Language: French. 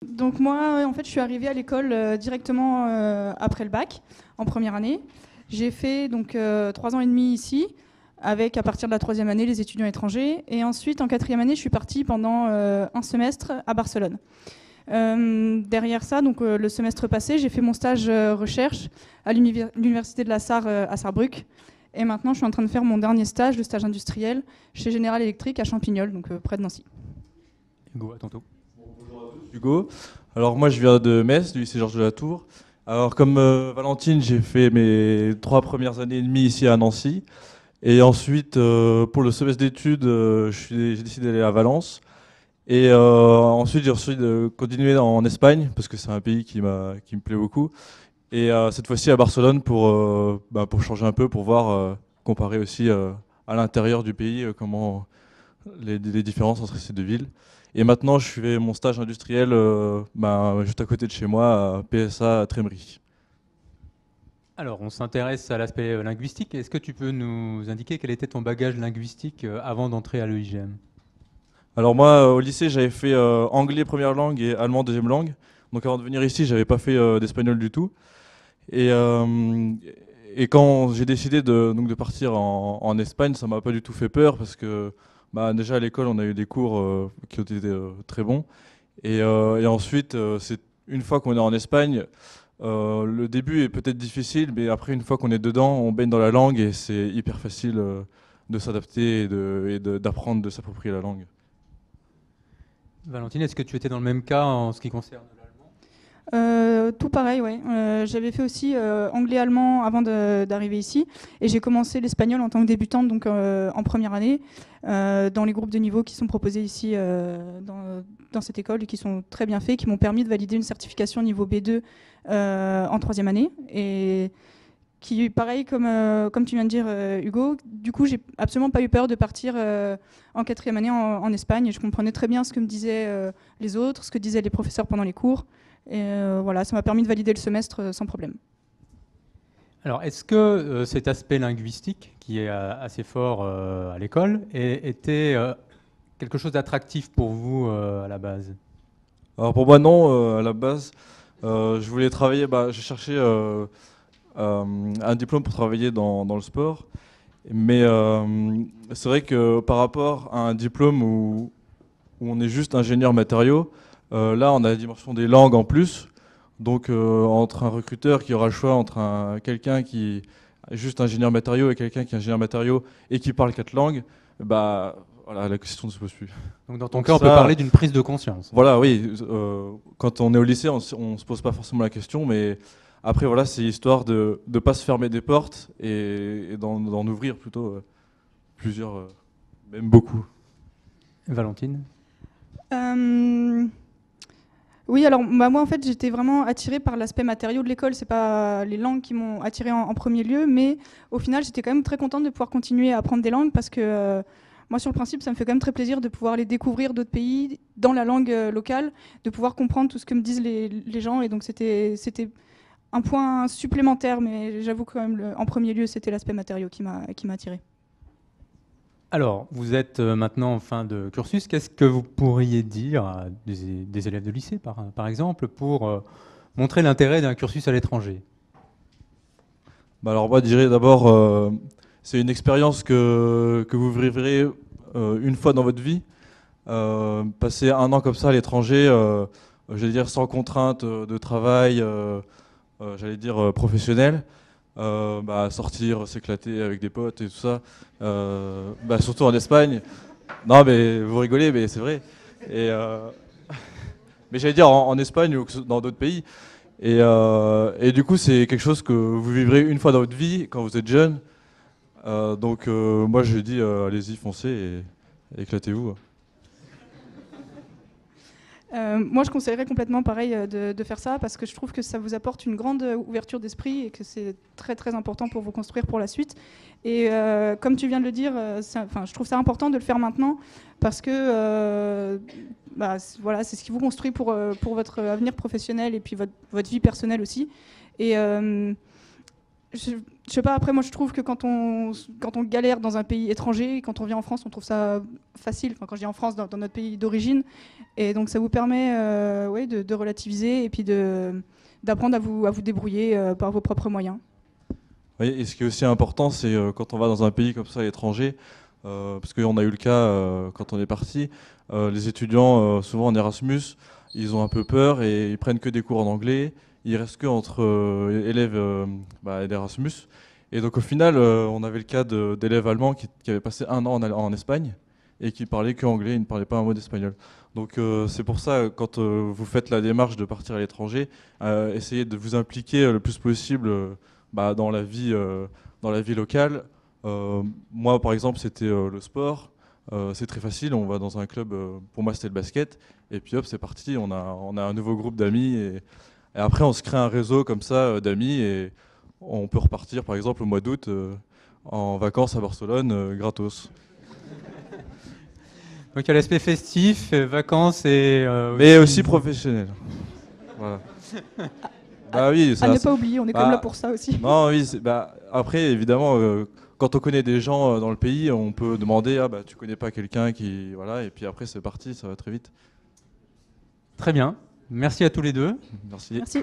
Donc moi, en fait, je suis arrivée à l'école directement après le bac, en première année. J'ai fait donc 3 ans et demi ici, avec à partir de la troisième année les étudiants étrangers. Et ensuite, en quatrième année, je suis partie pendant un semestre à Barcelone. Derrière ça, donc le semestre passé, j'ai fait mon stage recherche à l'université de la Sarre à Sarrebruck. Et maintenant, je suis en train de faire mon dernier stage, le stage industriel, chez General Electric à Champignol, donc près de Nancy. Hugo, à tantôt. Bonjour à tous, Hugo. Alors moi je viens de Metz, du lycée Georges de la Tour. Alors comme Valentine, j'ai fait mes 3 premières années et demie ici à Nancy. Et ensuite, pour le semestre d'études, j'ai décidé d'aller à Valence. Et ensuite, j'ai reçu de continuer en Espagne, parce que c'est un pays qui me plaît beaucoup. Et cette fois-ci à Barcelone pour changer un peu, pour voir, comparer aussi à l'intérieur du pays, comment les différences entre ces deux villes. Et maintenant, je fais mon stage industriel juste à côté de chez moi, à PSA à Trémery. Alors, on s'intéresse à l'aspect linguistique. Est-ce que tu peux nous indiquer quel était ton bagage linguistique avant d'entrer à l'EIGM? Alors moi, au lycée, j'avais fait anglais première langue et allemand deuxième langue. Donc avant de venir ici, j'avais pas fait d'espagnol du tout. Et, euh, et quand j'ai décidé de partir en Espagne, ça m'a pas du tout fait peur parce que déjà à l'école, on a eu des cours qui ont été très bons. Et ensuite, une fois qu'on est en Espagne, le début est peut-être difficile, mais après, une fois qu'on est dedans, on baigne dans la langue et c'est hyper facile de s'adapter d'apprendre, de s'approprier la langue. Valentine, est-ce que tu étais dans le même cas en ce qui concerne l'allemand? Tout pareil, ouais. J'avais fait aussi anglais-allemand avant d'arriver ici, et j'ai commencé l'espagnol en tant que débutante, donc en première année, dans les groupes de niveau qui sont proposés ici dans cette école et qui sont très bien faits, qui m'ont permis de valider une certification niveau B2 en troisième année, et qui, pareil, comme tu viens de dire, Hugo, du coup, j'ai absolument pas eu peur de partir en quatrième année en Espagne, et je comprenais très bien ce que me disaient les autres, ce que disaient les professeurs pendant les cours. Et voilà, ça m'a permis de valider le semestre sans problème. Alors, est-ce que cet aspect linguistique, qui est assez fort à l'école, était quelque chose d'attractif pour vous à la base? Alors pour moi, non, à la base, je voulais travailler, j'ai cherché un diplôme pour travailler dans le sport. Mais c'est vrai que par rapport à un diplôme où on est juste ingénieur matériaux, là on a la dimension des langues en plus. Donc entre un recruteur qui aura le choix entre quelqu'un qui est juste ingénieur matériaux et quelqu'un qui est ingénieur matériaux et qui parle 4 langues, voilà, la question ne se pose plus. Donc dans ton cas, on peut parler d'une prise de conscience. Voilà, oui. Quand on est au lycée, on se pose pas forcément la question, mais après, voilà, c'est histoire de ne pas se fermer des portes et d'en ouvrir plutôt plusieurs, même beaucoup. Valentine? Oui, alors moi en fait j'étais vraiment attirée par l'aspect matériaux de l'école. C'est pas les langues qui m'ont attirée en premier lieu, mais au final j'étais quand même très contente de pouvoir continuer à apprendre des langues parce que moi sur le principe ça me fait quand même très plaisir de pouvoir les découvrir d'autres pays dans la langue locale, de pouvoir comprendre tout ce que me disent les gens, et donc c'était un point supplémentaire, mais j'avoue quand même en premier lieu c'était l'aspect matériaux qui m'a attirée. Alors, vous êtes maintenant en fin de cursus. Qu'est-ce que vous pourriez dire à des élèves de lycée, par exemple, pour montrer l'intérêt d'un cursus à l'étranger? Alors moi, je dirais d'abord, c'est une expérience que vous vivrez une fois dans votre vie. Passer un an comme ça à l'étranger, j'allais dire sans contrainte de travail, j'allais dire professionnel. Sortir, s'éclater avec des potes et tout ça. Surtout en Espagne. Non, mais vous rigolez, mais c'est vrai. Et, mais j'allais dire en Espagne ou dans d'autres pays. Et du coup, c'est quelque chose que vous vivrez une fois dans votre vie quand vous êtes jeune. Moi, je dis, allez-y, foncez et éclatez-vous. Moi, je conseillerais complètement pareil de faire ça parce que je trouve que ça vous apporte une grande ouverture d'esprit et que c'est très très important pour vous construire pour la suite. Et comme tu viens de le dire, je trouve ça important de le faire maintenant parce que voilà, c'est ce qui vous construit pour votre avenir professionnel et puis votre vie personnelle aussi. Et je sais pas, après moi je trouve que quand on galère dans un pays étranger, quand on vient en France, on trouve ça facile, enfin, quand je dis en France, dans notre pays d'origine, et donc ça vous permet ouais, de relativiser et puis d'apprendre à vous débrouiller par vos propres moyens. Oui, et ce qui est aussi important, c'est quand on va dans un pays comme ça à l'étranger, parce qu'on a eu le cas quand on est parti, les étudiants, souvent en Erasmus, ils ont un peu peur et ils prennent que des cours en anglais, ils restent que entre élèves d'Erasmus. Et donc au final, on avait le cas d'élèves allemands qui avaient passé un an en Espagne et qui parlaient que anglais, ils ne parlaient pas un mot d'espagnol. Donc c'est pour ça, quand vous faites la démarche de partir à l'étranger, essayez de vous impliquer le plus possible dans la vie locale. Moi, par exemple, c'était le sport. C'est très facile, on va dans un club, pour moi c'était le basket, et puis hop, c'est parti, on a un nouveau groupe d'amis, et après on se crée un réseau comme ça d'amis, et on peut repartir par exemple au mois d'août en vacances à Barcelone gratos. Donc il y a l'aspect festif, vacances et... Mais aussi professionnel. Voilà. Bah oui, à ne pas oublier, on est comme là pour ça aussi. Non, oui, après évidemment, quand on connaît des gens dans le pays, on peut demander tu connais pas quelqu'un qui voilà, et puis après c'est parti, ça va très vite. Très bien, merci à tous les deux. Merci. Merci.